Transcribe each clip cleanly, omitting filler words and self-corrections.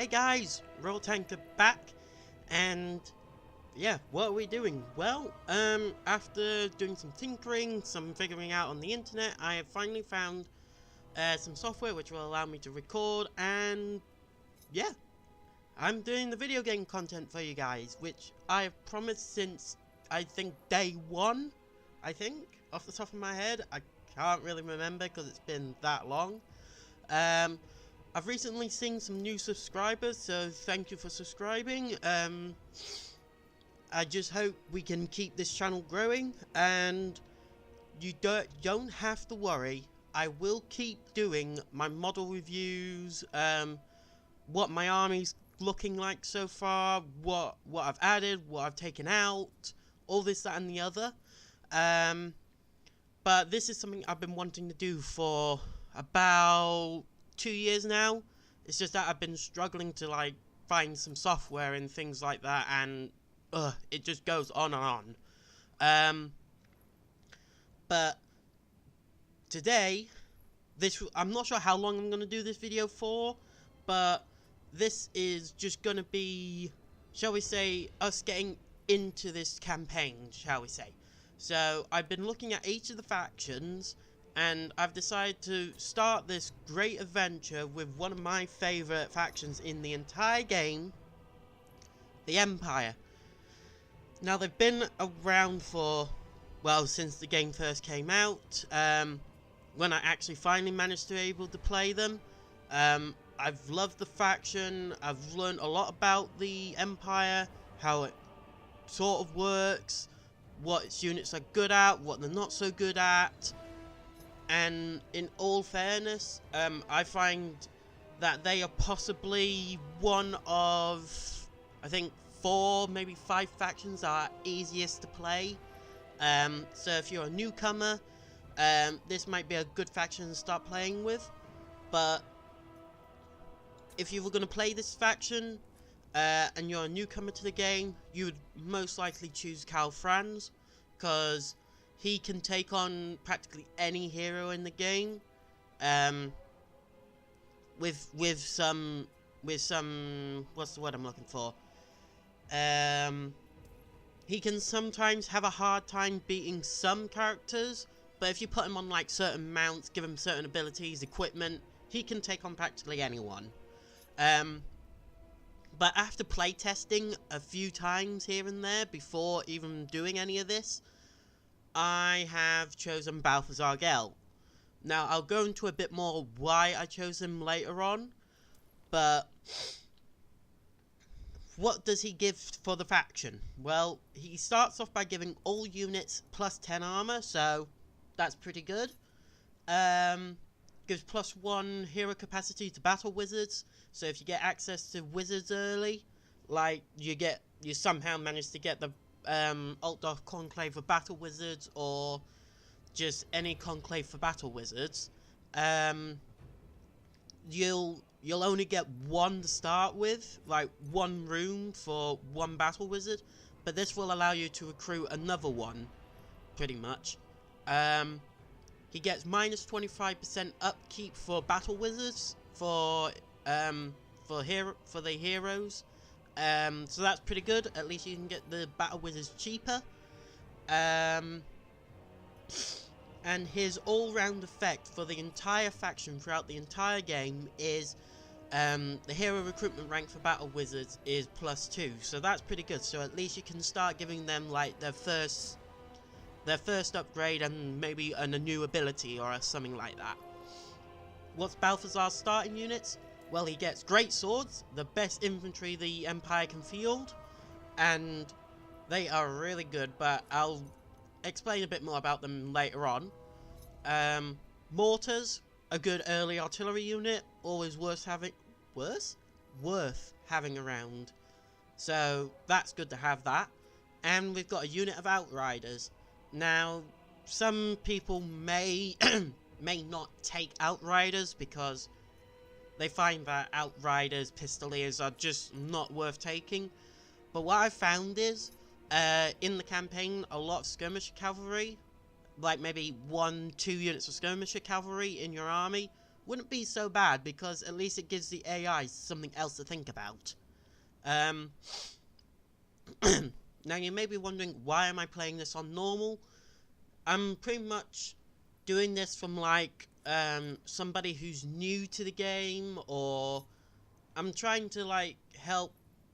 Hey guys, Roll Tanker back, and yeah, what are we doing? Well, after doing some tinkering, some figuring out on the internet, I have finally found some software which will allow me to record, and yeah, I'm doing the video game content for you guys, which I have promised since, I think, day one, off the top of my head. I can't really remember because it's been that long. I've recently seen some new subscribers, so thank you for subscribing. I just hope we can keep this channel growing, and you don't have to worry. I will keep doing my model reviews, what my army's looking like so far, what I've added, what I've taken out, all this, that, and the other. But this is something I've been wanting to do for about 2 years now. It's just that I've been struggling to like find some software and things like that, and it just goes on and on. But today, I'm not sure how long I'm going to do this video for, but this is just going to be, shall we say, us getting into this campaign, shall we say. So I've been looking at each of the factions, and I've decided to start this great adventure with one of my favourite factions in the entire game, the Empire. Now, they've been around for, well, since the game first came out. When I actually finally managed to be able to play them, I've loved the faction. I've learned a lot about the Empire, how it sort of works, what its units are good at, what they're not so good at. And in all fairness, I find that they are possibly one of, I think, 4, maybe 5 factions that are easiest to play. So if you're a newcomer, this might be a good faction to start playing with. But if you were going to play this faction, and you're a newcomer to the game, you would most likely choose Karl Franz, because he can take on practically any hero in the game, with some what's the word I'm looking for? He can sometimes have a hard time beating some characters, but if you put him on like certain mounts, give him certain abilities, equipment, he can take on practically anyone. But after playtesting a few times here and there before even doing any of this, I have chosen Balthazar Gel. Now, I'll go into a bit more why I chose him later on, but what does he give for the faction? Well, he starts off by giving all units plus 10 armor, so that's pretty good. Gives +1 hero capacity to battle wizards, so if you get access to wizards early, like you somehow manage to get the Altdorf Conclave for battle wizards, or just any conclave for battle wizards, you'll only get 1 to start with, like 1 room for 1 battle wizard, but this will allow you to recruit another one, pretty much. He gets minus 25% upkeep for battle wizards for the heroes. So that's pretty good. At least you can get the battle wizards cheaper. And his all-round effect for the entire faction throughout the entire game is the hero recruitment rank for battle wizards is +2. So that's pretty good. So at least you can start giving them like their first upgrade and maybe a new ability or something like that. What's Balthazar's starting units? Well, he gets great swords, the best infantry the Empire can field, and they are really good, but I'll explain a bit more about them later on. Mortars, a good early artillery unit, always worth having around. So that's good to have that. And we've got a unit of Outriders. Now, some people may not take Outriders because they find that Outriders, Pistoliers are just not worth taking. But what I've found is, in the campaign, a lot of skirmisher cavalry, like maybe 1-2 units of skirmisher cavalry in your army, wouldn't be so bad, because at least it gives the AI something else to think about. Now you may be wondering, why am I playing this on normal? I'm pretty much doing this from like somebody who's new to the game, or I'm trying to like help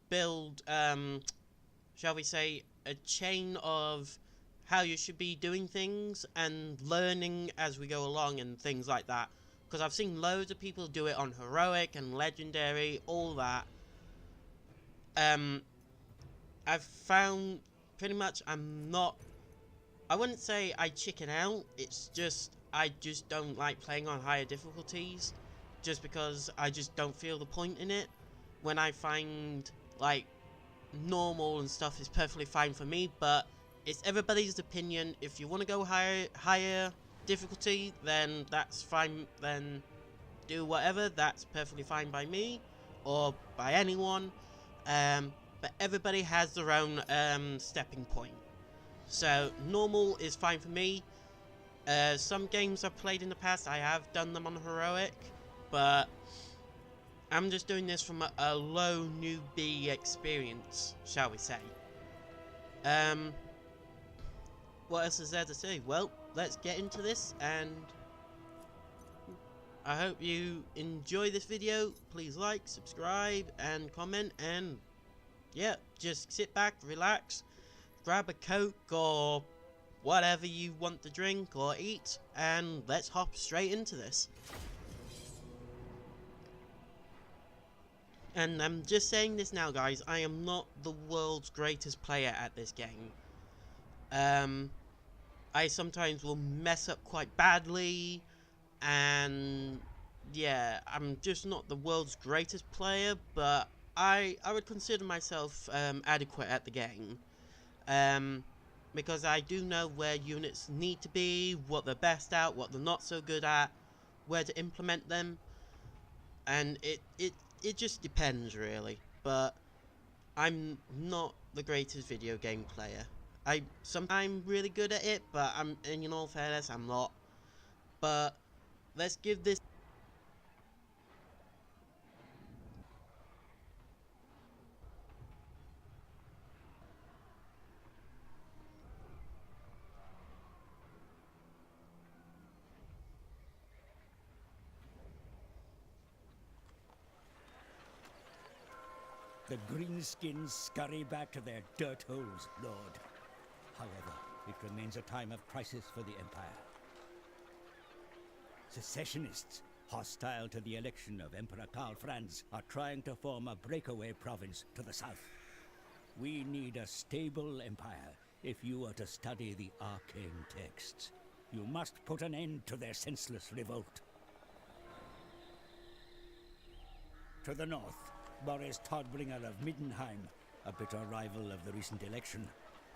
build shall we say, a chain of how you should be doing things and learning as we go along and things like that. Because I've seen loads of people do it on heroic and legendary, all that. I've found pretty much I wouldn't say I chicken out, it's just I just don't like playing on higher difficulties, just because I just don't feel the point in it. When I find like normal and stuff is perfectly fine for me, but it's everybody's opinion. If you want to go higher difficulty, then that's fine, then do whatever, that's perfectly fine by me or by anyone. But everybody has their own stepping point. So normal is fine for me. Some games I've played in the past, I have done them on heroic, but I'm just doing this from a low newbie experience, shall we say. What else is there to say? Well, let's get into this, and I hope you enjoy this video. Please like, subscribe, and comment, and yeah, just sit back, relax, grab a Coke or whatever you want to drink or eat, and let's hop straight into this. And I'm just saying this now, guys, I am not the world's greatest player at this game. I sometimes will mess up quite badly, and yeah, I'm just not the world's greatest player, but I would consider myself adequate at the game. Because I do know where units need to be, what they're best at, what they're not so good at, where to implement them, and it just depends really. But I'm not the greatest video game player. I'm really good at it, but in all fairness, I'm not. But let's give this. The greenskins scurry back to their dirt holes, Lord. However, it remains a time of crisis for the Empire. Secessionists, hostile to the election of Emperor Karl Franz, are trying to form a breakaway province to the south. We need a stable empire if you are to study the arcane texts. You must put an end to their senseless revolt. To the north, Boris Todbringer of Middenheim, a bitter rival of the recent election,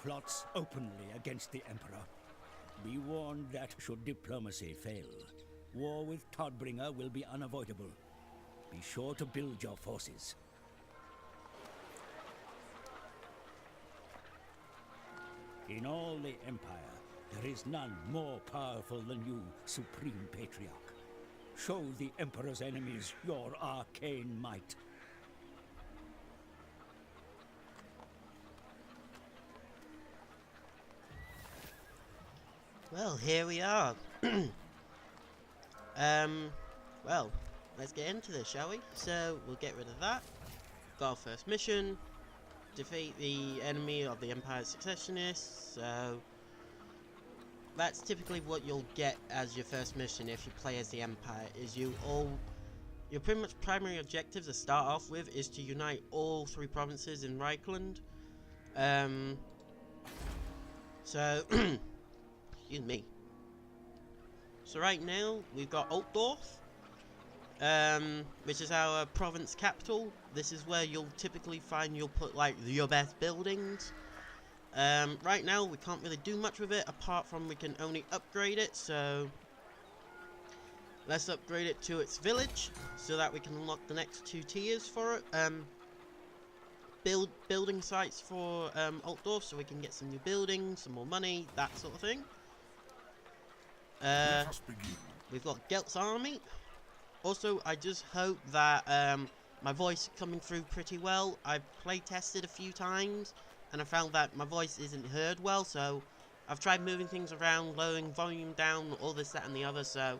plots openly against the Emperor. Be warned that should diplomacy fail, war with Todbringer will be unavoidable. Be sure to build your forces. In all the Empire, there is none more powerful than you, Supreme Patriarch. Show the Emperor's enemies your arcane might. Well, here we are. Well, let's get into this, shall we? So, we'll get rid of that. Got our first mission. Defeat the enemy of the Empire's Successionists. So, that's typically what you'll get as your first mission if you play as the Empire, is your pretty much primary objectives to start off with is to unite all 3 provinces in Reichland. So, excuse me. So right now, we've got Altdorf, which is our province capital. This is where you'll typically find you'll put like your best buildings. Right now, we can't really do much with it, apart from we can only upgrade it, so let's upgrade it to its village, so that we can unlock the next 2 tiers for it. Building sites for Altdorf, so we can get some new buildings, some more money, that sort of thing. We've got Gelt's army, Also, I just hope that my voice is coming through pretty well. I've play tested a few times, and I found that my voice isn't heard well, so I've tried moving things around, lowering volume down, all this, that, and the other, so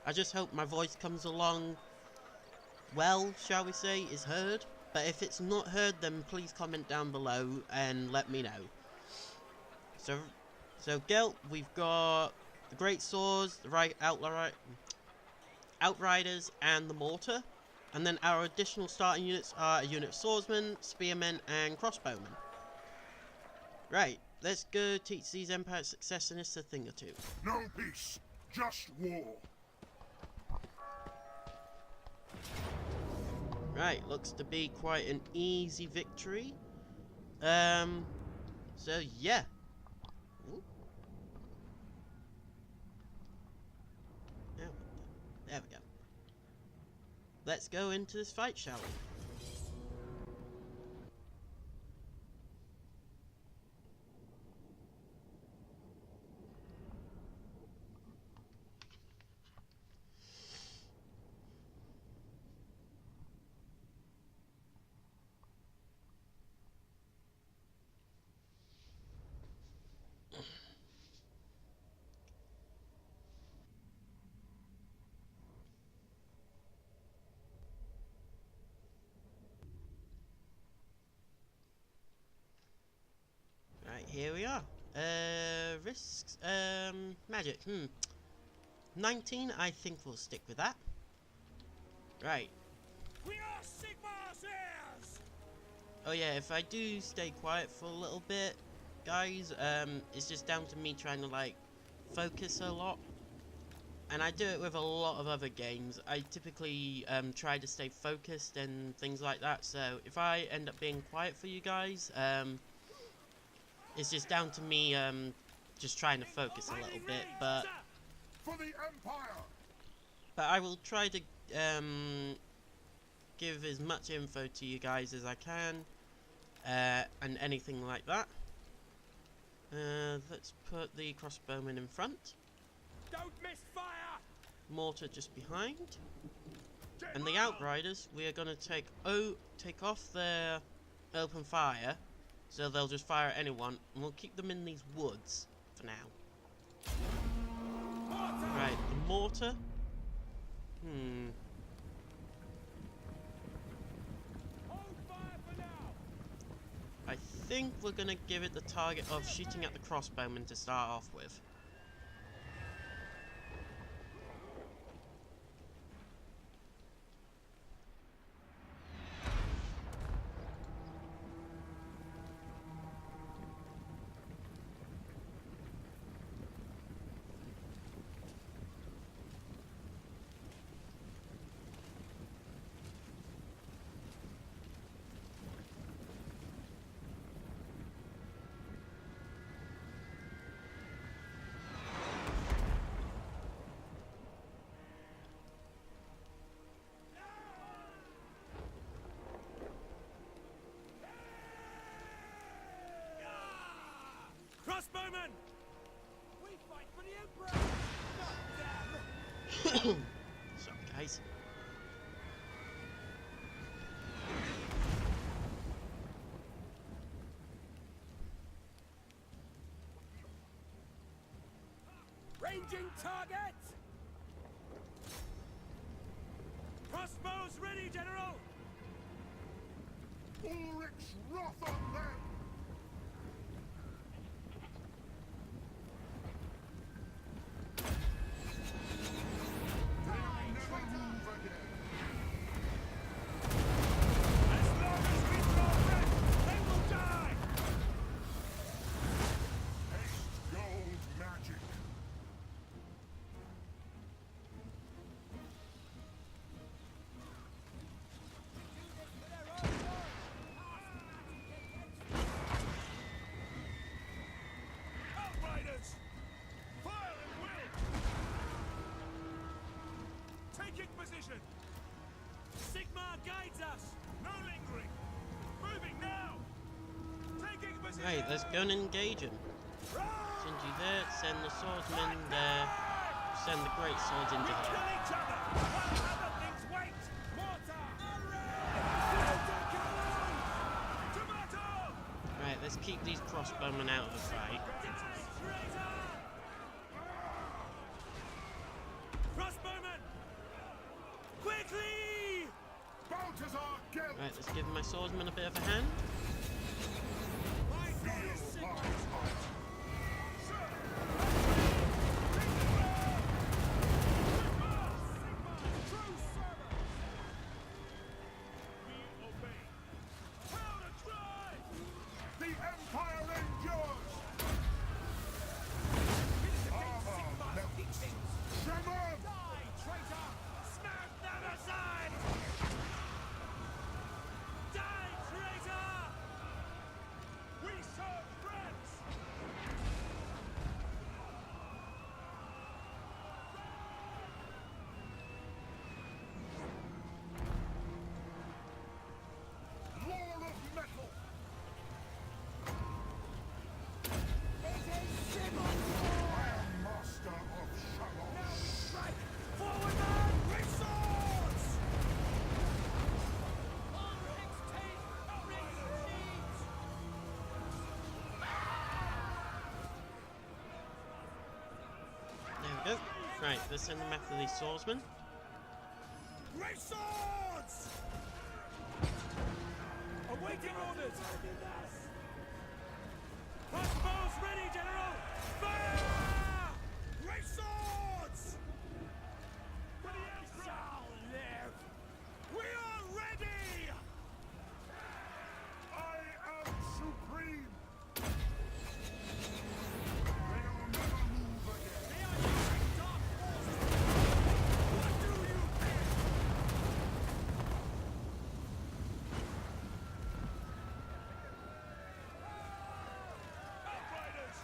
I just hope my voice comes along well, shall we say, is heard. But if it's not heard, then please comment down below and let me know. So Gelt, we've got the Great Swords, the Outriders, and the Mortar. And then our additional starting units are a unit of Swordsmen, Spearmen, and Crossbowmen. Right, let's go teach these Empire Successionists a thing or two. No peace, just war. Right, looks to be quite an easy victory. So yeah. Ooh. There we go. Let's go into this fight, shall we? Right, here we are. Risks, magic, 19, I think we'll stick with that. Right. We are Sigmar's heirs! Oh yeah, if I do stay quiet for a little bit, guys, it's just down to me trying to, like, focus a lot. And I do it with a lot of other games. I typically, try to stay focused and things like that, so if I end up being quiet for you guys, it's just down to me, just trying to focus a little bit, but For the Empire! I will try to, give as much info to you guys as I can, and anything like that. Let's put the crossbowmen in front. Don't miss fire! Mortar just behind. And the Outriders, we are going to take off their open fire, so they'll just fire at anyone, and we'll keep them in these woods for now. Right, the Mortar. I think we're going to give it the target of shooting at the crossbowmen to start off with. Crossbowmen! We fight for the Emperor! Not them! Sorry, guys. Ranging target! Crossbows ready, General! Ulrich's wrath on them! Position. Sigmar guides us. No lingering. Moving now. Taking position. Right, let's go and engage him. Send you there, send the swordsmen there, send the great swords into there. Kill each other. One another let's keep these crossbowmen out of the fight. Crossbowman! Quickly! Balthazar Gelt! Right, let's give my swordsman a bit of a hand. Feel my heart. The Empire endures! Armor melts! Tremor! Die, traitor! Smack them aside! Die, traitor! We serve friends! Lord of metal! I am master of Shalom! Forward, man! Great swords! There we go. Right, let's send them after these swordsmen. Great swords! Awaiting orders! Crossbows ready, General! Fire! Great swords! We shall live! We are ready! I am supreme! They'll never move again! They are using dark forces! What do you think? Outriders!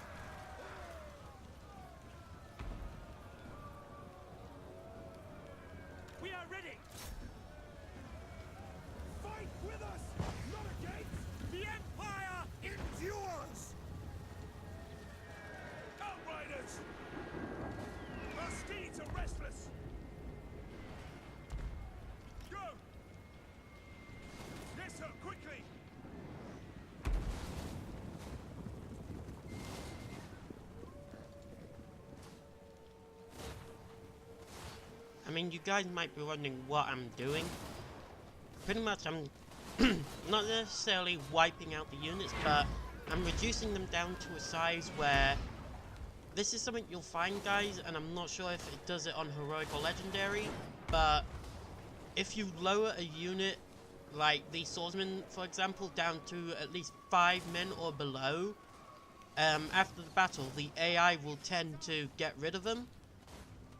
We are ready! Fight with us, not against! The Empire endures! Outriders! Our steeds are restless! Go! Yes, sir, quickly! I mean, you guys might be wondering what I'm doing. Pretty much, I'm not necessarily wiping out the units, but I'm reducing them down to a size where this is something you'll find, guys, and I'm not sure if it does it on Heroic or Legendary, but if you lower a unit like the swordsman, for example, down to at least 5 men or below, after the battle, the AI will tend to get rid of them.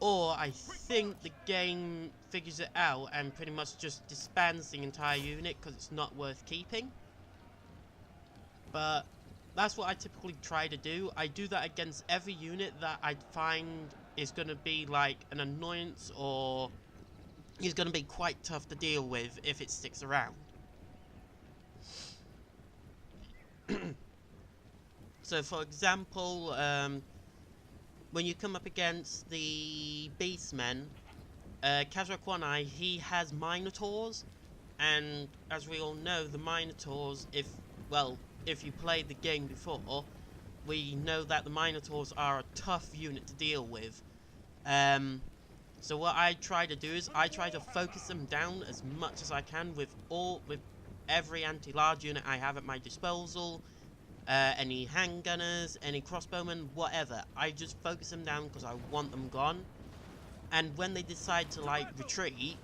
Or I think the game figures it out and pretty much just disbands the entire unit because it's not worth keeping. But that's what I typically try to do. I do that against every unit that I find is going to be like an annoyance or is going to be quite tough to deal with if it sticks around. So for example, when you come up against the Beastmen, Kazrakwanai, he has Minotaurs, and as we all know, the Minotaurs, if you played the game before, we know that the Minotaurs are a tough unit to deal with. So what I try to do is I try to focus them down as much as I can with every anti-large unit I have at my disposal. Any handgunners, any crossbowmen, whatever. I just focus them down because I want them gone. And when they decide to like retreat,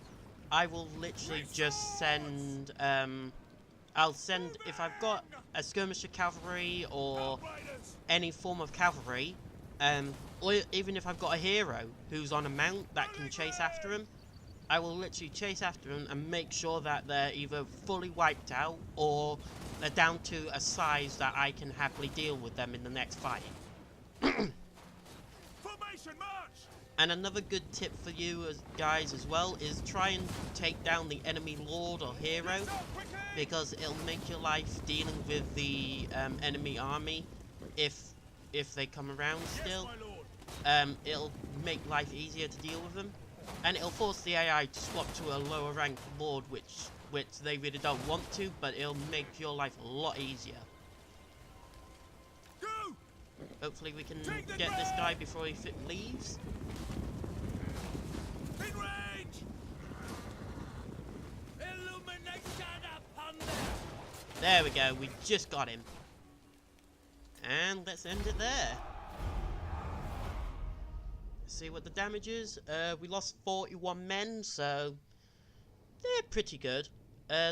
I will literally just send I'll send, if I've got a skirmisher cavalry or any form of cavalry, or even if I've got a hero who's on a mount that can chase after him, I will literally chase after them and make sure that they're either fully wiped out or they're down to a size that I can happily deal with them in the next fight. Formation march! And another good tip for you guys as well is try and take down the enemy lord or hero, because it'll make your life dealing with the enemy army if they come around still. It'll make life easier to deal with them, and it'll force the AI to swap to a lower ranked lord, which they really don't want to, but it'll make your life a lot easier. Hopefully we can Take the get this guy ground! before he leaves. In range! Illumination upon them! There we go, we just got him. And let's end it there. See what the damage is. We lost 41 men, so they're pretty good.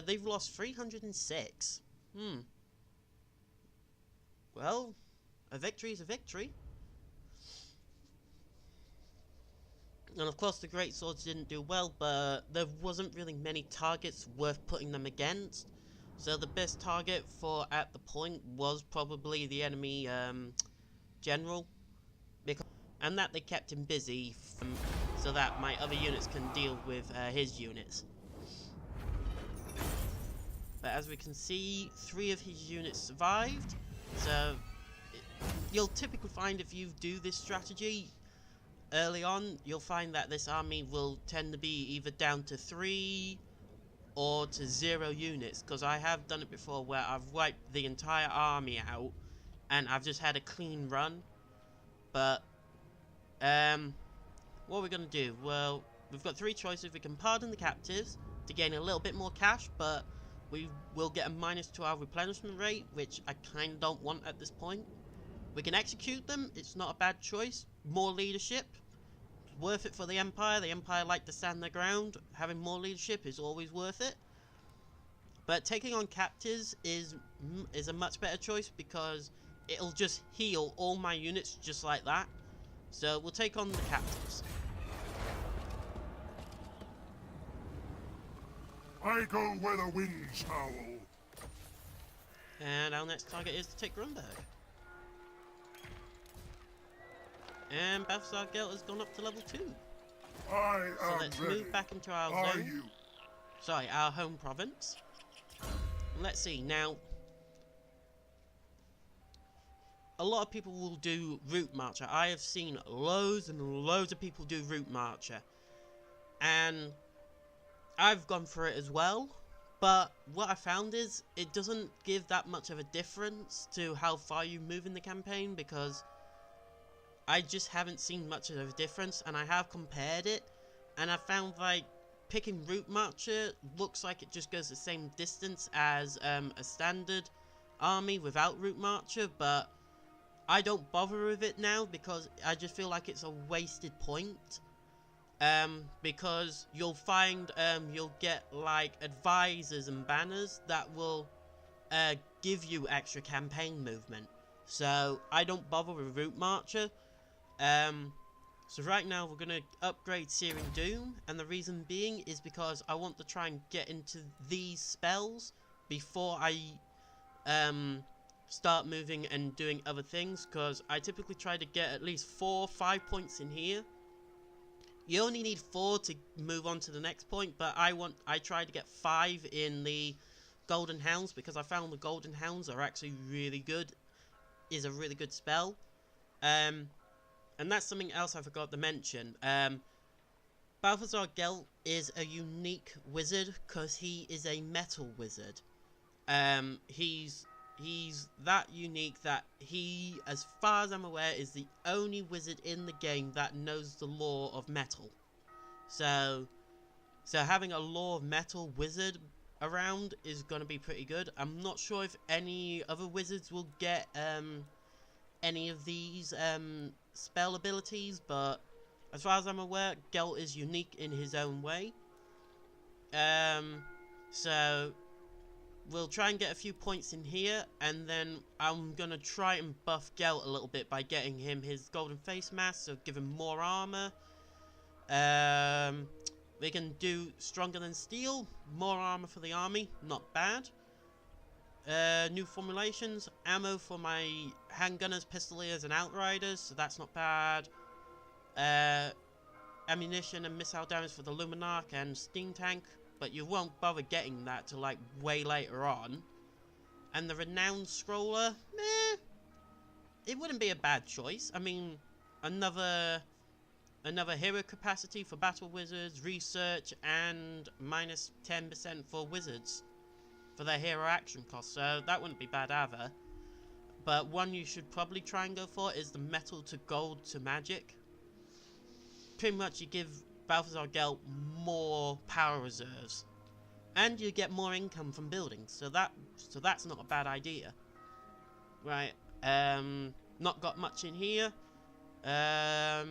They've lost 306. Well, a victory is a victory. And of course the great swords didn't do well, but there wasn't really many targets worth putting them against. So the best target for at the point was probably the enemy general, and that they kept him busy so that my other units can deal with his units. But as we can see, 3 of his units survived. So you'll typically find if you do this strategy early on, you'll find that this army will tend to be either down to 3 or to 0 units, because I have done it before where I've wiped the entire army out and I've just had a clean run. But what we're going to do, well, we've got 3 choices. We can pardon the captives to gain a little bit more cash, but we will get a minus to our replenishment rate, which I kind of don't want at this point. We can execute them. It's not a bad choice. More leadership. Worth it for the Empire. The Empire like to stand their ground. Having more leadership is always worth it. But taking on captives is a much better choice, because it'll just heal all my units just like that. So we'll take on the captives. I go where the winds howl. And our next target is to take Grunberg. And Balthazar Gelt has gone up to level 2. I So am let's ready. move back into our Are zone. you? Sorry, our home province. And let's see, now, a lot of people will do Route Marcher. I have seen loads and loads of people do Route Marcher. And I've gone for it as well. But what I found is, it doesn't give that much of a difference to how far you move in the campaign, because I just haven't seen much of a difference, and I have compared it, and I found like picking Route Marcher looks like it just goes the same distance as a standard army without Route Marcher, but I don't bother with it now because I just feel like it's a wasted point. Because you'll find you'll get like advisors and banners that will give you extra campaign movement. So I don't bother with Route Marcher. So right now we're going to upgrade Searing Doom, and the reason being is because I want to try and get into these spells before I start moving and doing other things, because I typically try to get at least 4 or 5 points in here. You only need 4 to move on to the next point, but I try to get 5 in the Golden Hounds, because I found the Golden Hounds are actually really good. Is a really good spell. And that's something else I forgot to mention. Balthazar Gelt is a unique wizard because he is a metal wizard. He's that unique that he, as far as I'm aware, is the only wizard in the game that knows the law of metal. So having a law of metal wizard around is going to be pretty good. I'm not sure if any other wizards will get any of these spell abilities, but as far as I'm aware, Gelt is unique in his own way. So we'll try and get a few points in here, and then I'm gonna try and buff Gelt a little bit by getting him his golden face mask, so give him more armor. We can do stronger than steel, more armor for the army, not bad. New formulations, ammo for my handgunners, pistoliers, and outriders, so that's not bad. Ammunition and missile damage for the Luminarch and Steam Tank, but you won't bother getting that till like way later on. And the Renowned Scroller, meh, it wouldn't be a bad choice. I mean, another hero capacity for battle wizards, research, and minus 10% for wizards for their hero action cost, so that wouldn't be bad either. but one you should probably try and go for is the metal to gold to magic. Pretty much you give Balthazar Gelt more power reserves, and you get more income from buildings, so that's not a bad idea. Right, not got much in here, because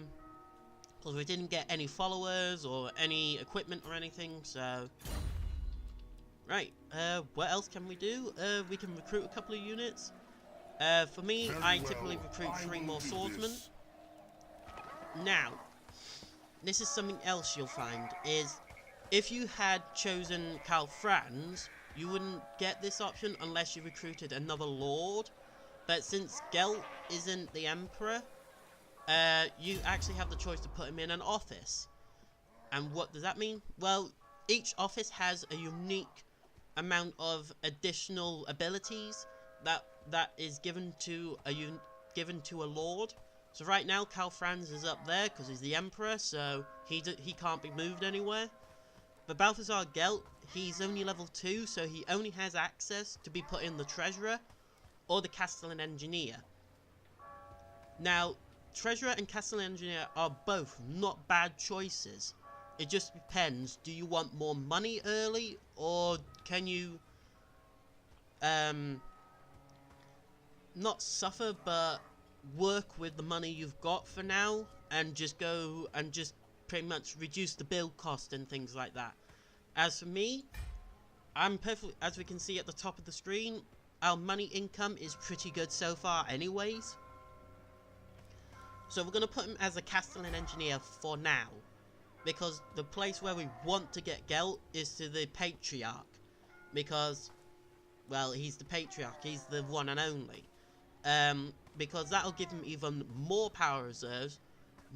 we didn't get any followers or any equipment or anything, so... Right, what else can we do? We can recruit a couple of units. For me, Very I well. typically recruit I 3 will more do swordsmen. this. Now, this is something else you'll find, is if you had chosen Karl Franz, you wouldn't get this option unless you recruited another lord. But since Gelt isn't the emperor, you actually have the choice to put him in an office. And what does that mean? Well, each office has a unique amount of additional abilities that is given to a lord. So right now, Karl Franz is up there because he's the emperor, so he can't be moved anywhere. But Balthazar Gelt, he's only level 2, so he only has access to be put in the treasurer or the castellan engineer. Now, treasurer and castellan engineer are both not bad choices. It just depends, do you want more money early, or can you not suffer, but work with the money you've got for now, and just go and just pretty much reduce the build cost and things like that. As for me, I'm perfectly, as we can see at the top of the screen, our money income is pretty good so far anyways. So we're going to put him as a castellan engineer for now, because the place where we want to get Gelt is to the patriarch, because, well, he's the patriarch, he's the one and only. Because that'll give him even more power reserves,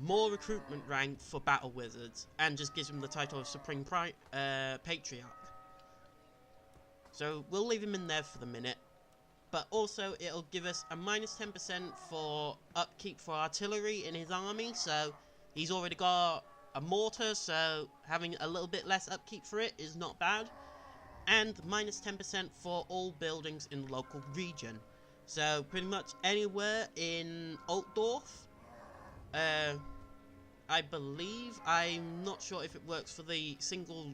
more recruitment rank for battle wizards, and just gives him the title of Supreme Patriarch. So we'll leave him in there for the minute, but also it'll give us a minus 10% for upkeep for artillery in his army, so he's already got a mortar, so having a little bit less upkeep for it is not bad, and minus 10% for all buildings in the local region. So pretty much anywhere in Altdorf, I believe, I'm not sure if it works for the single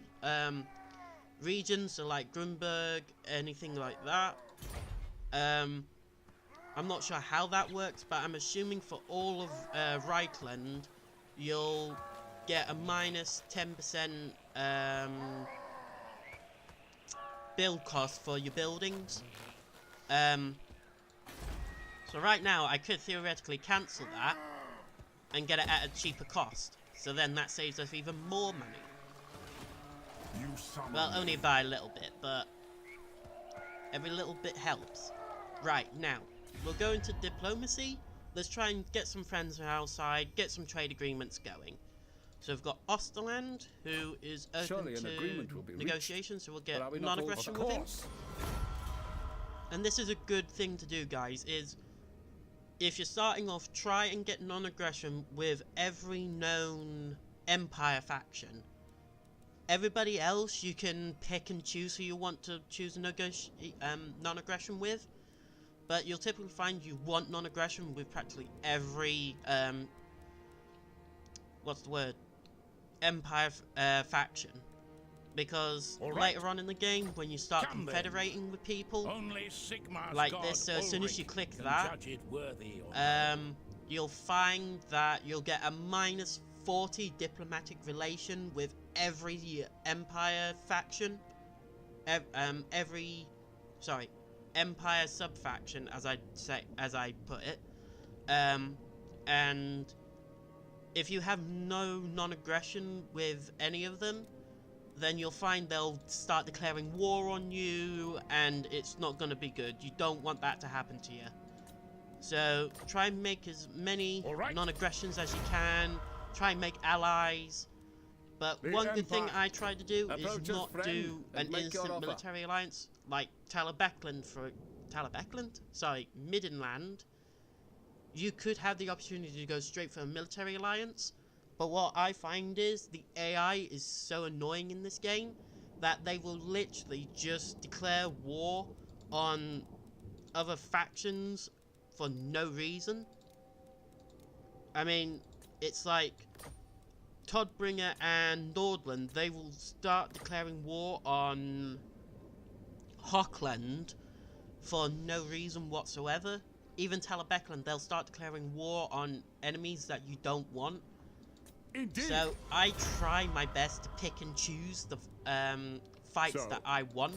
region, so like Grunberg, anything like that. I'm not sure how that works, but I'm assuming for all of Reichland, you'll get a minus 10% build cost for your buildings. So right now, I could theoretically cancel that and get it at a cheaper cost. So then that saves us even more money. You summon Well, me. only by a little bit, but every little bit helps. Right, now, we'll go into diplomacy. Let's try and get some friends from outside, get some trade agreements going. So we've got Osterland, who is open Surely an to agreement will be reached. negotiations, so we'll get But are we not all- non-aggression Of with him. course. And this is a good thing to do, guys, is if you're starting off, try and get non-aggression with every known Empire faction. Everybody else, you can pick and choose who you want to choose a non-aggression with. But you'll typically find you want non-aggression with practically every, what's the word? Empire faction. Because All right. later on in the game, when you start Come then. confederating with people, Only Sigmar's like god this, so as soon as you Ulrich click can that, judge it worthy or you'll find that you'll get a minus 40 diplomatic relation with every Empire faction. Empire sub-faction, as I put it. And if you have no non-aggression with any of them, then you'll find they'll start declaring war on you, and it's not going to be good. You don't want that to happen to you. So try and make as many All right. non-aggressions as you can. Try and make allies. But The one good thing Empire. I try to do is Approach us, not friend, do and an make your instant offer. military alliance like Middenland. You could have the opportunity to go straight for a military alliance, but what I find is the AI is so annoying in this game that they will literally just declare war on other factions for no reason. I mean, it's like Todbringer and Nordland, they will start declaring war on Hockland for no reason whatsoever. Even Talabecland, they'll start declaring war on enemies that you don't want. Indeed. So I try my best to pick and choose the fights that I want.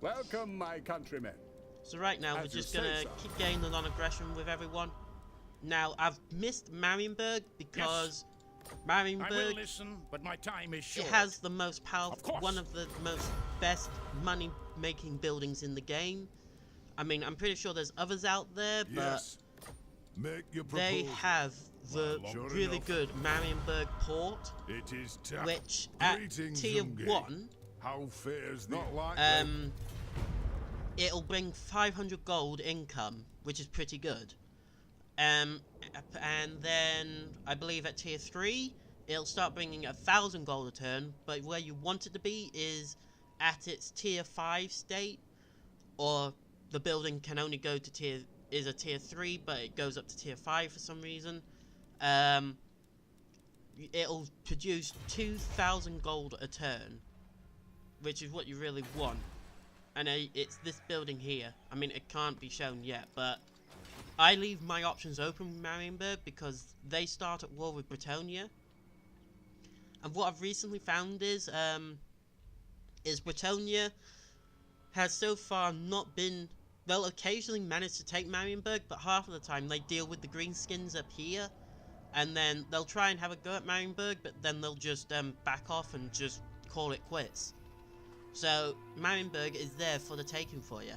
Welcome, my countrymen. So right now, As we're you just say, gonna sir. keep gaining on aggression with everyone. Now, I've missed Marienburg because I will Marienburg, listen, but my time is short. it has the most powerful, course. one of the most best money-making buildings in the game. I mean, I'm pretty sure there's others out there, but Yes. Make your they proposal. have the Sure really enough. good Marienburg port, It is time. which at Greetings, tier Zunge. 1, How fares not likely. it'll bring 500 gold income, which is pretty good. And then I believe at tier 3, it'll start bringing 1,000 gold a turn, but where you want it to be is at its tier 5 state, or the building can only go to tier 3, but it goes up to tier 5 for some reason. It'll produce 2,000 gold a turn, which is what you really want. And it's this building here. I mean, it can't be shown yet, but I leave my options open with Marienburg because they start at war with Bretonia. And what I've recently found is Bretonia has so far not been... They'll occasionally manage to take Marienburg, but half of the time they deal with the greenskins up here. And then they'll try and have a go at Marienburg, but then they'll just back off and just call it quits. So Marienburg is there for the taking for you,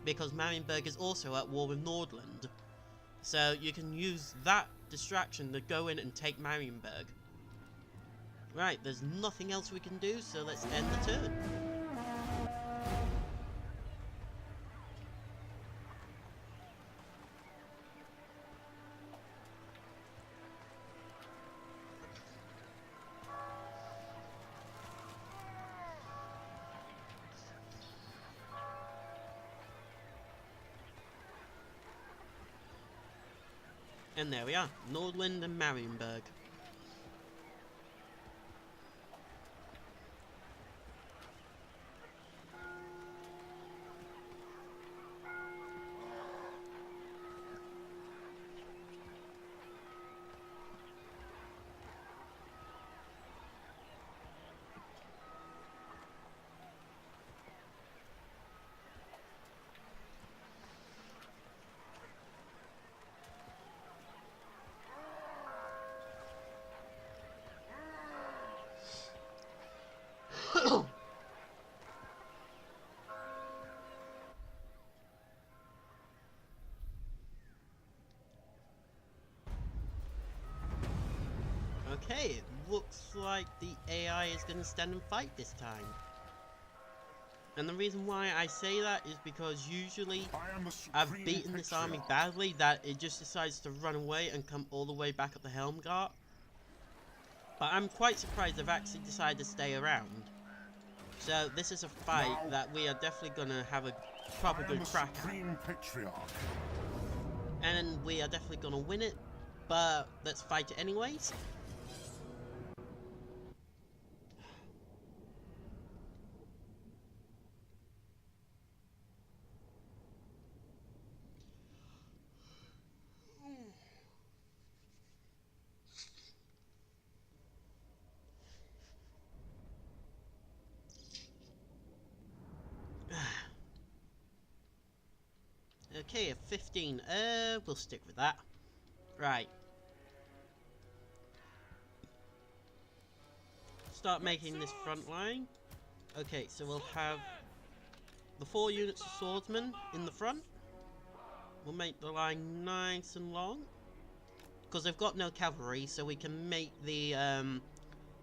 because Marienburg is also at war with Nordland. So you can use that distraction to go in and take Marienburg. Right, there's nothing else we can do, so let's end the turn. And there we are, Nordland and Marienburg. Okay, it looks like the AI is going to stand and fight this time. And the reason why I say that is because usually I am the I've supreme beaten this army patriarch. badly that it just decides to run away and come all the way back up the Helmgart. But I'm quite surprised they've actually decided to stay around. So this is a fight Now, that we are definitely going to have a proper I am good the crack at. supreme patriarch. And we are definitely going to win it, but let's fight it anyways. Okay, a 15. We'll stick with that. Right. Start making this front line. Okay, so we'll have the 4 units of swordsmen in the front. We'll make the line nice and long. Because they've got no cavalry, so we can make the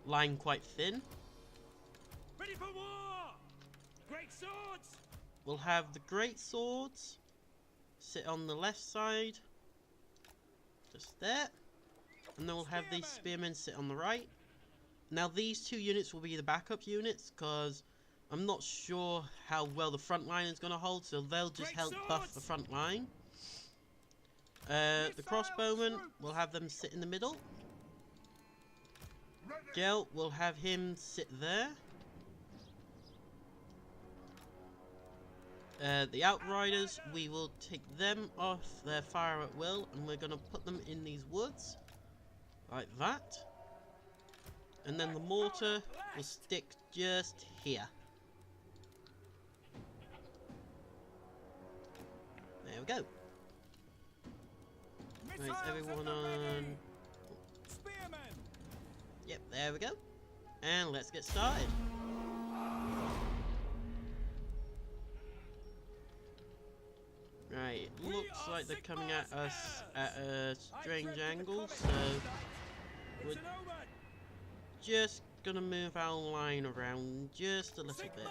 line quite thin. Ready for war! Great swords! We'll have the great swords sit on the left side, just there, and then we'll have these spearmen sit on the right. Now these 2 units will be the backup units, because I'm not sure how well the front line is going to hold, so they'll just help buff the front line. The crossbowman, we'll have them sit in the middle. Gel, we'll have him sit there. The outriders, we will take them off their fire at will, and we're going to put them in these woods. Like that. And then the mortar will stick just here. There we go. Right, everyone on... Yep, there we go. And let's get started. Right, it looks like they're coming at us at a strange angle, so we're just gonna move our line around just a little bit.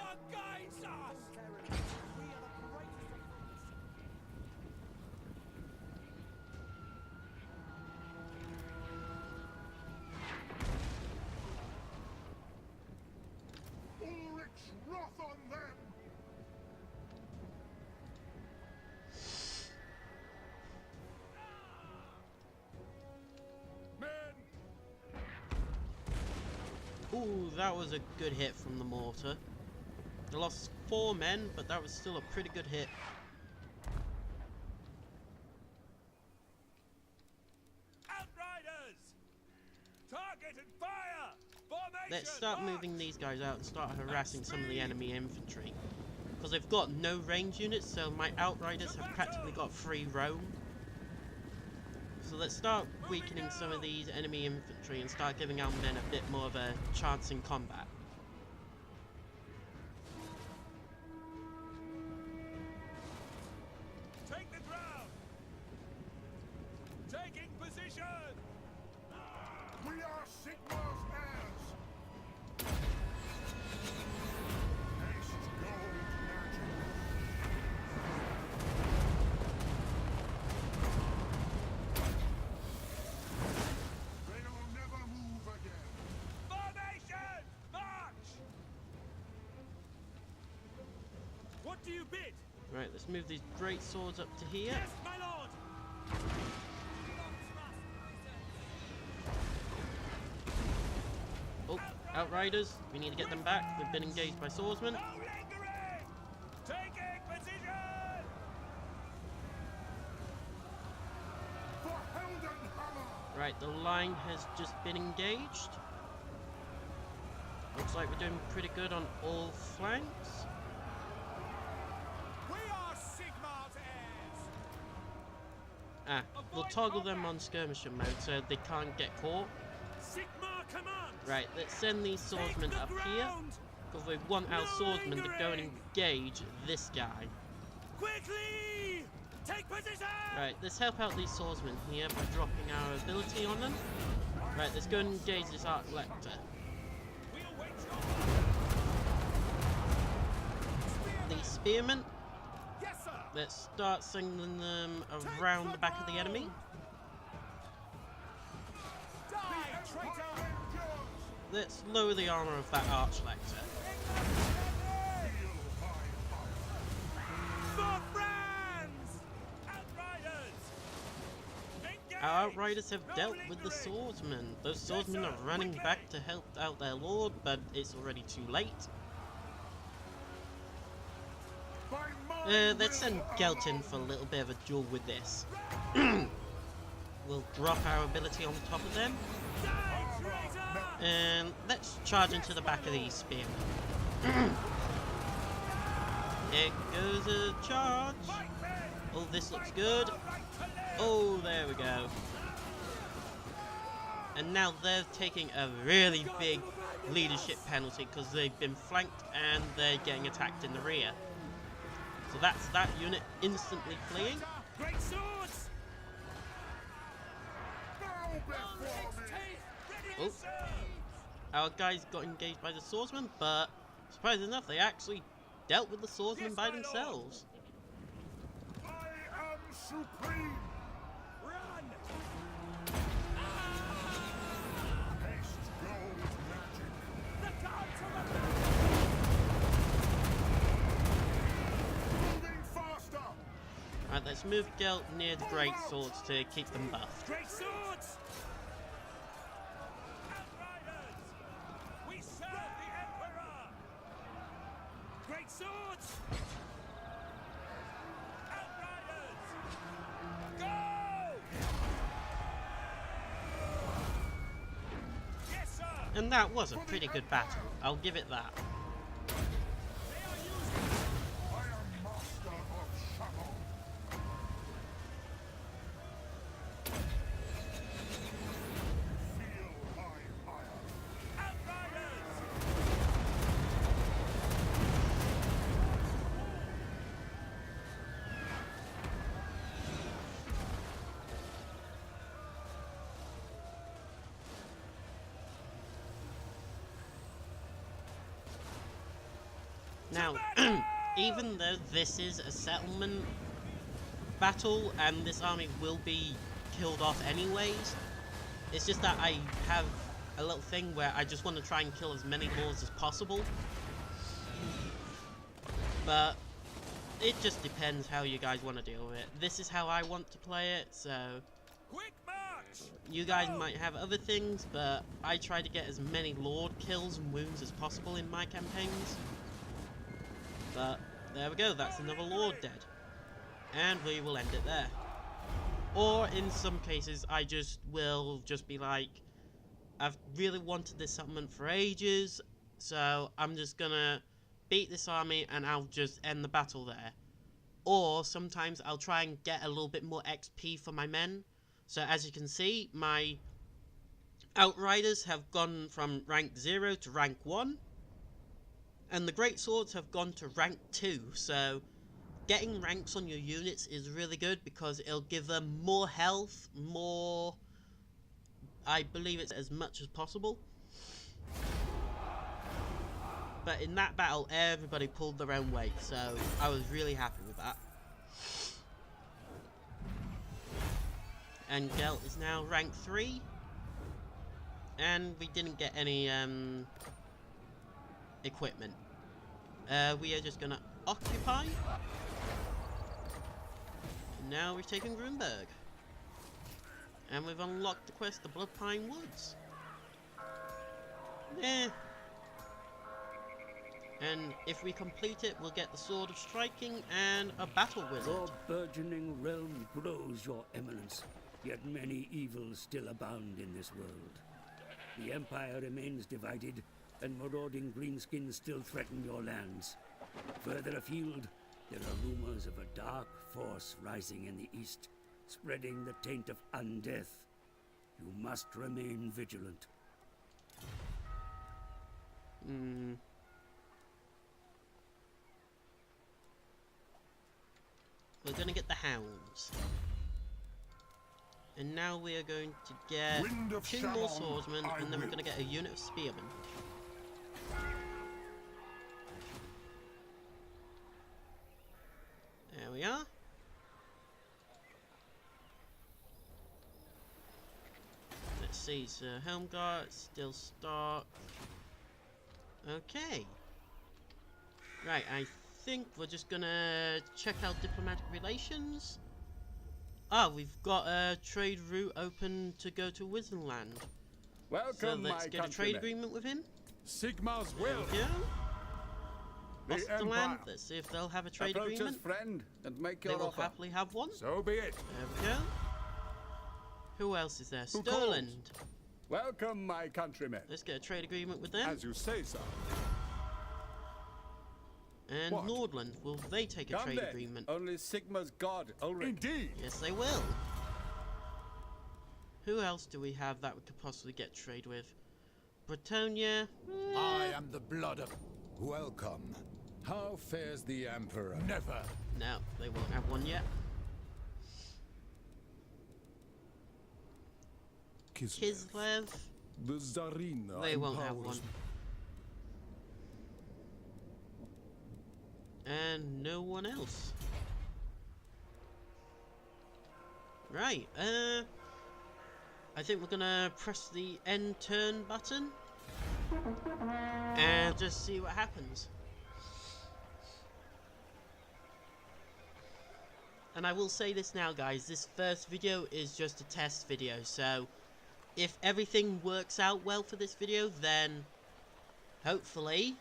Ulrich's wrath on them! Ooh, that was a good hit from the mortar. They lost 4 men, but that was still a pretty good hit. Outriders! Target and fire! Formation! Let's start moving these guys out and start harassing some of the enemy infantry. Because they've got no range units, so my outriders have practically got free roam. So let's start weakening some of these enemy infantry and start giving our men a bit more of a chance in combat. Take the ground! Taking position! We are Sigmar's heirs! Haste gold magic! They'll never move again! Formation! March! What do you bid? Right, let's move these great swords up to here. Yes, my lord! Oh, outriders, we need to get them back. We've been engaged by swordsmen. No lingering! Taking position! For Heldenhammer! Right, the line has just been engaged. Looks like we're doing pretty good on all flanks. We are Sigmar's heirs! Ah, we'll toggle them on skirmisher mode so they can't get caught. Sigmar commands! Right, let's send these swordsmen up here, because we want our swordsmen to go and engage this guy. Quickly! Take position! Right, let's help out these swordsmen here by dropping our ability on them. Right, let's go and engage this Arc Lector. We await your These spearmen, Yes, sir! let's start sending them around the back of the enemy. Die, traitor! Let's lower the armor of that Arch Lector. For France! Outriders! Engage! Our Outriders have No dealt with the lingering! swordsmen. Those swordsmen are running quickly! back to help out their lord, but it's already too late. By my Let's send will, Gelt in for a little bit of a duel with this. We'll drop our ability on top of them, Die, traitor! and let's charge into the back of these spearmen. Here goes a charge. Fight me! Oh, this looks good. Our right to live! Oh, there we go. And now they're taking a really big leadership penalty because they've been flanked and they're getting attacked in the rear. So that's that unit instantly fleeing. Great swords! bow before me! Ready Oh. to serve! Our guys got engaged by the swordsman, but surprisingly enough, they actually dealt with the swordsman Yes, by my lord. themselves. I am supreme! Run! Haste gold magic! The gods of Moving faster! Right, let's move Gelt near the great swords to keep them buffed. Great swords! Outriders! We serve the Emperor! Great swords! Outriders! Go! Yes, sir! And that was a pretty good battle. I'll give it that. They are using I am master of Shadow. Feel my ire. Outriders! Now, even though this is a settlement battle and this army will be killed off anyways, it's just that I have a little thing where I just want to try and kill as many lords as possible. But it just depends how you guys want to deal with it. This is how I want to play it, so Quick march! you guys might have other things, but I try to get as many lord kills and wounds as possible in my campaigns. But there we go, that's another lord dead. And we will end it there. Or in some cases I will just be like, I've really wanted this settlement for ages, so I'm just gonna beat this army and I'll just end the battle there. Or sometimes I'll try and get a little bit more XP for my men. So as you can see, my Outriders have gone from rank 0 to rank 1. And the Great Swords have gone to rank 2, so getting ranks on your units is really good because it'll give them more health, more, I believe it's as much as possible. But in that battle, everybody pulled their own weight, so I was really happy with that. And Gelt is now rank 3. And we didn't get any equipment. We are just gonna occupy. And now we're taking Grunberg. And we've unlocked the quest, the Blood Pine Woods. And if we complete it, we'll get the Sword of Striking and a Battle Wizard. Your burgeoning realm grows, your eminence, yet many evils still abound in this world. The Empire remains divided, and marauding greenskins still threaten your lands. Further afield, there are rumors of a dark force rising in the east, spreading the taint of undeath. You must remain vigilant. We're gonna get the Hounds. And now we are going to get Wind of 2 more Shalom, swordsmen, I and then we're will. gonna get a unit of spearmen. There we are. Let's see, so Helmgart, still stock. Okay. Right, I think we're just gonna check out diplomatic relations. Ah, we've got a trade route open to go to Wisdenland. So Welcome, let's my get a trade countrymen. agreement with him. Sigmar's There will. we go. The Osterland, Empire. let's see if they'll have a trade Approach us, agreement. friend, and make They your will offer. happily have one. So be it. There we go. Who else is there? Who calls? Stirland. Welcome, my countrymen. Let's get a trade agreement with them. As you say, sir. And What? Nordland, will they take a Come trade then. agreement? Only Sigmar's god, Ulrich. Indeed. Yes, they will. Who else do we have that we could possibly get trade with? Bretonia. I am the blood of... Welcome. How fares the Emperor? Never. No, they won't have one yet. Kislev. The Tsarina They won't have one. empowers And no one else. Right, I think we're gonna press the end turn button and just see what happens. And I will say this now, guys, this first video is just a test video, so if everything works out well for this video, then hopefully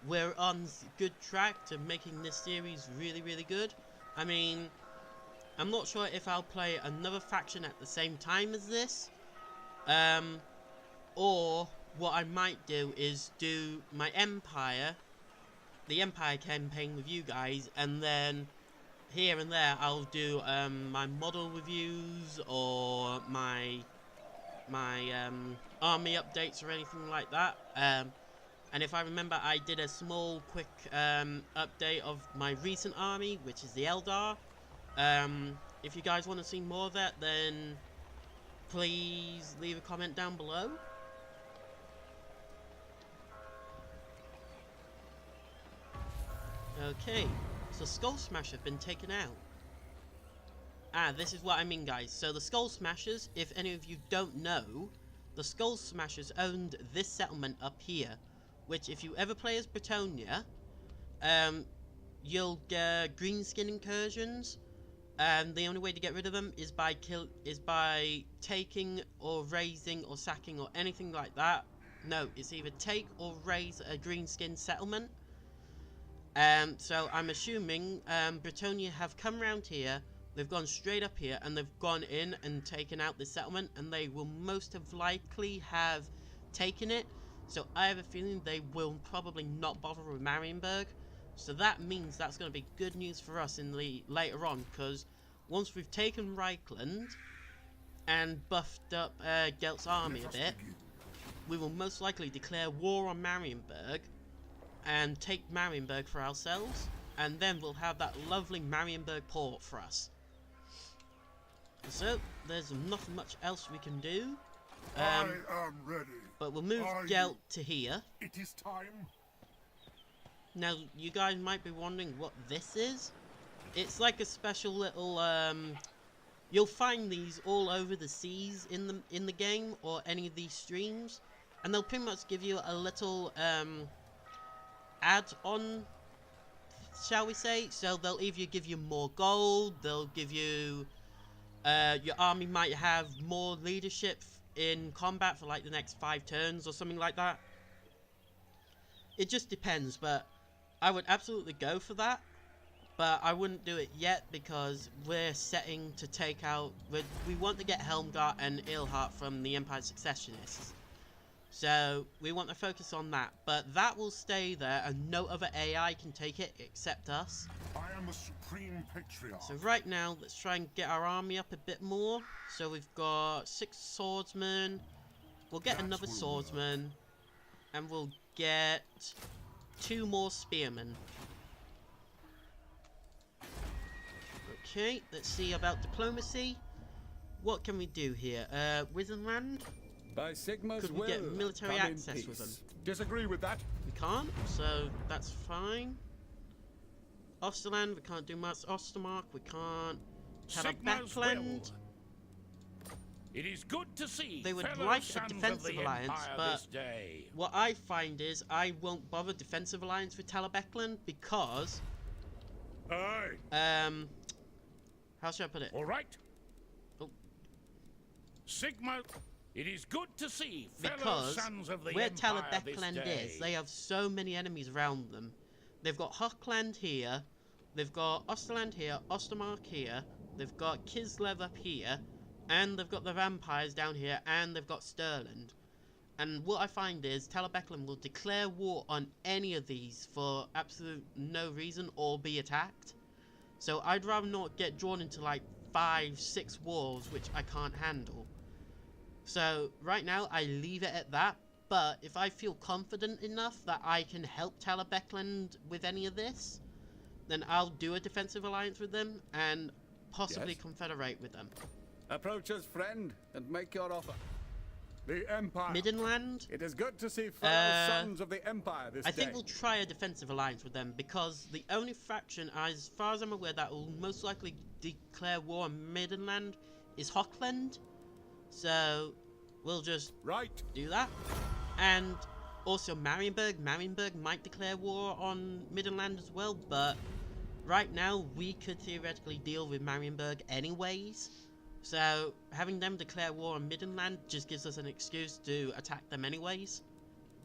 we're on good track to making this series really, really good. I mean, I'm not sure if I'll play another faction at the same time as this, or what I might do is do my Empire, the Empire campaign with you guys, and then here and there I'll do my model reviews or my army updates or anything like that. And if I remember, I did a small quick update of my recent army, which is the Eldar. If you guys want to see more of that, then please leave a comment down below. Okay, so Skull Smash have been taken out. Ah, this is what I mean, guys. So the Skull Smashers, if any of you don't know, the Skull Smashers owned this settlement up here, which if you ever play as Bretonia, you'll get greenskin incursions, and the only way to get rid of them is by taking or raising or sacking or anything like that. No, it's either take or raise a greenskin settlement. So I'm assuming Bretonia have come around here, they've gone straight up here, and they've gone in and taken out this settlement, and they will most have likely have taken it. So I have a feeling they will probably not bother with Marienburg. So that means that's going to be good news for us in the later on, because once we've taken Reichland and buffed up Gelt's army a bit, we will most likely declare war on Marienburg and take Marienburg for ourselves, and then we'll have that lovely Marienburg port for us. So there's nothing much else we can do. I am ready. But we'll move Are Gelt you? to here. It is time. Now, you guys might be wondering what this is. It's like a special little, you'll find these all over the seas in the game, or any of these streams, and they'll pretty much give you a little, add-on, shall we say. So they'll either give you more gold, they'll give you, your army might have more leadership in combat for like the next 5 turns or something like that. It just depends, but I would absolutely go for that, but I wouldn't do it yet because we're setting to take out, we want to get Helmgart and Ilhart from the Empire Successionists, so we want to focus on that. But that will stay there and no other AI can take it except us. I am a supreme patriarch. So right now, let's try and get our army up a bit more. So we've got 6 swordsmen. We'll get another swordsman. And we'll get 2 more spearmen. Okay, let's see about diplomacy. What can we do here? Wizenland? By Sigma's Could we will, get military come in access with peace. them? Disagree with that. We can't, so that's fine. Osterland, we can't do much. Ostermark, we can't. Sigma's Backland. It is good to see. They would fellow like a sons of defensive the alliance, Empire but this day. what I find is I won't bother defensive alliance with Talabecland because Aye. how should I put it? All right. Oh. Sigma, it is good to see fellow Because sons of the where Empire this Talabecland day. is, they have so many enemies around them. They've got Hochland here, they've got Osterland here, Ostermark here, they've got Kislev up here, and they've got the vampires down here, and they've got Stirland. And what I find is Talabecland will declare war on any of these for absolute no reason or be attacked. So I'd rather not get drawn into like 5-6 wars which I can't handle. So right now I leave it at that, but if I feel confident enough that I can help Talabecland with any of this, then I'll do a defensive alliance with them and possibly Yes? confederate with them. Approach us, friend, and make your offer. The Empire. Middenland, It is good to see fellow Uh, sons of the Empire this I day. think we'll try a defensive alliance with them because the only faction, as far as I'm aware, that will most likely declare war on Middenland is Hochland. So we'll just Right. do that. And also Marienburg. Marienburg might declare war on Middenland as well, but right now we could theoretically deal with Marienburg anyways. So having them declare war on Middenland just gives us an excuse to attack them anyways.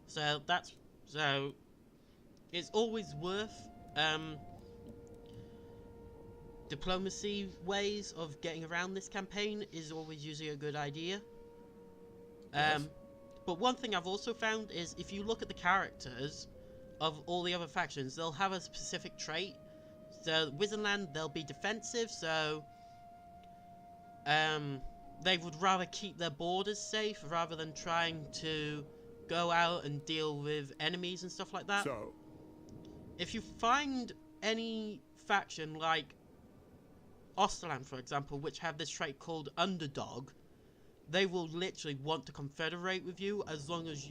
So it's always worth diplomacy ways of getting around this campaign is always usually a good idea. Yes. But one thing I've also found is if you look at the characters of all the other factions, they'll have a specific trait. So Wizardland, they'll be defensive, so they would rather keep their borders safe rather than trying to go out and deal with enemies and stuff like that. So, If you find any faction like Osterland, for example, which have this trait called Underdog, they will literally want to confederate with you as long as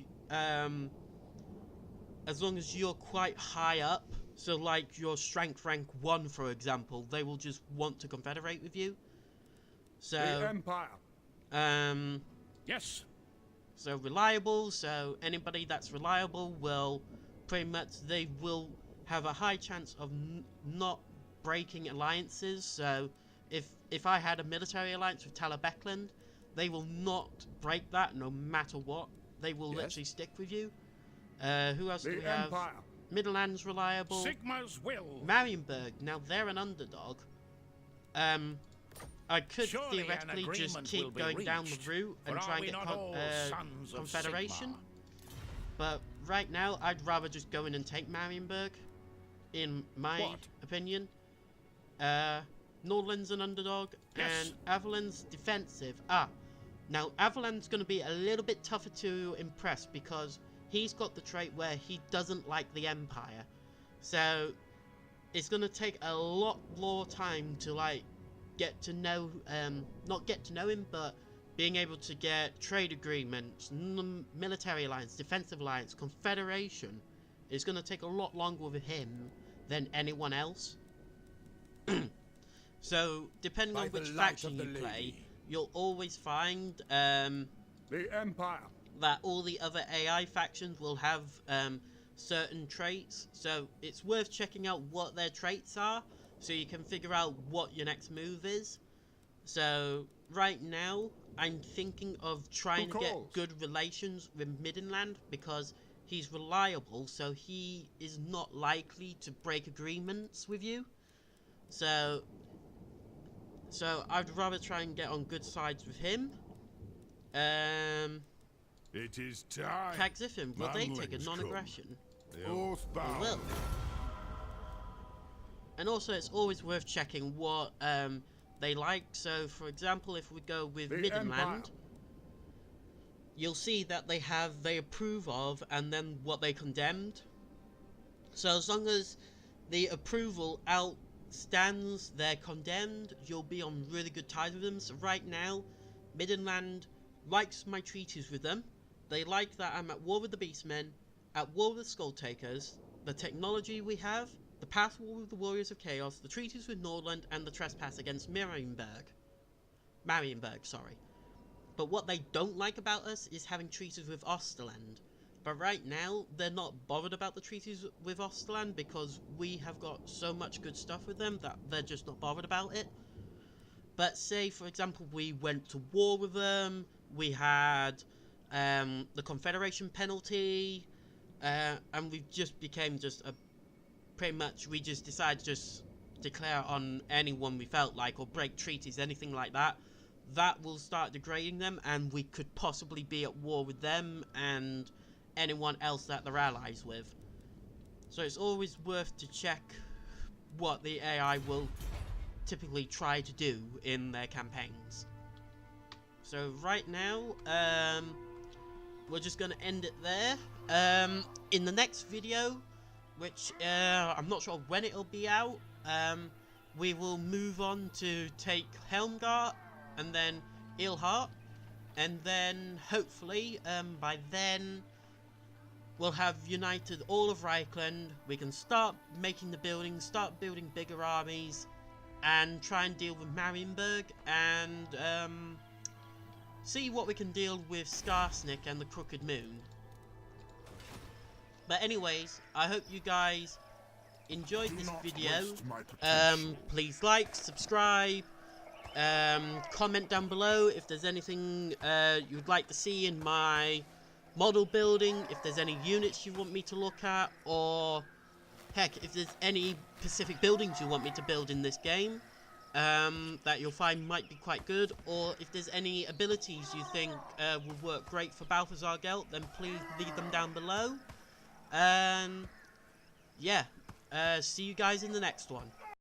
you're quite high up. So like your strength rank 1, for example, they will just want to confederate with you. So the Empire. Yes. So reliable, so anybody that's reliable will pretty much, they will have a high chance of not breaking alliances. So if I had a military alliance with Talabecland, they will not break that no matter what. They will literally stick with you. Who else do we The have? Empire. Midland's reliable. Sigma's will. Marienburg, now they're an underdog. I could Surely an theoretically just agreement will keep be going down the reached, route and for try are and we get not all sons of confederation. Sigma? But right now, I'd rather just go in and take Marienburg, in my opinion. Nordland's an underdog, Yes. and Avalan's defensive. Now Avalan's going to be a little bit tougher to impress because he's got the trait where he doesn't like the Empire. So it's going to take a lot more time to like get to know, not get to know him, but being able to get trade agreements, military alliance, defensive alliance, confederation. It's going to take a lot longer with him than anyone else. So depending on which faction you play, you'll always find The Empire. that all the other AI factions will have certain traits, so it's worth checking out what their traits are so you can figure out what your next move is. So right now I'm thinking of trying to get good relations with Middenland because he's reliable, so he is not likely to break agreements with you. So I'd rather try and get on good sides with him. It is time. Taxifim, will they take a Manlings non-aggression? Oath They bound. will. And also, it's always worth checking what they like. So, for example, if we go with The Middenland, Empire. you'll see that they approve of, and then what they condemned. So, as long as the approval outstands their condemned, you'll be on really good ties with them. So, right now, Middenland likes my treaties with them. They like that I'm at war with the Beastmen, at war with the Skulltakers, the technology we have, the past war with the Warriors of Chaos, the treaties with Nordland, and the trespass against Marienburg, sorry. But what they don't like about us is having treaties with Osterland. But right now, they're not bothered about the treaties with Osterland because we have got so much good stuff with them that they're just not bothered about it. But say, for example, we went to war with them, we had the Confederation penalty, and we just became pretty much, we just decided to just declare on anyone we felt like, or break treaties, anything like that. That will start degrading them, and we could possibly be at war with them and anyone else that they're allies with. So it's always worth to check what the AI will typically try to do in their campaigns. So right now, we're just going to end it there. In the next video, which I'm not sure when it'll be out, we will move on to take Helmgart and then Ilhart, and then hopefully by then we'll have united all of Reichland. We can start making the buildings, start building bigger armies, and try and deal with Marienburg, and see what we can deal with Skarsnik and the Crooked Moon. But anyways, I hope you guys enjoyed this not video, waste my potential. please like, subscribe, comment down below if there's anything you'd like to see in my model building, if there's any units you want me to look at, or heck, if there's any specific buildings you want me to build in this game that you'll find might be quite good, or if there's any abilities you think will work great for Balthazar Gelt, then please leave them down below. And yeah, see you guys in the next one.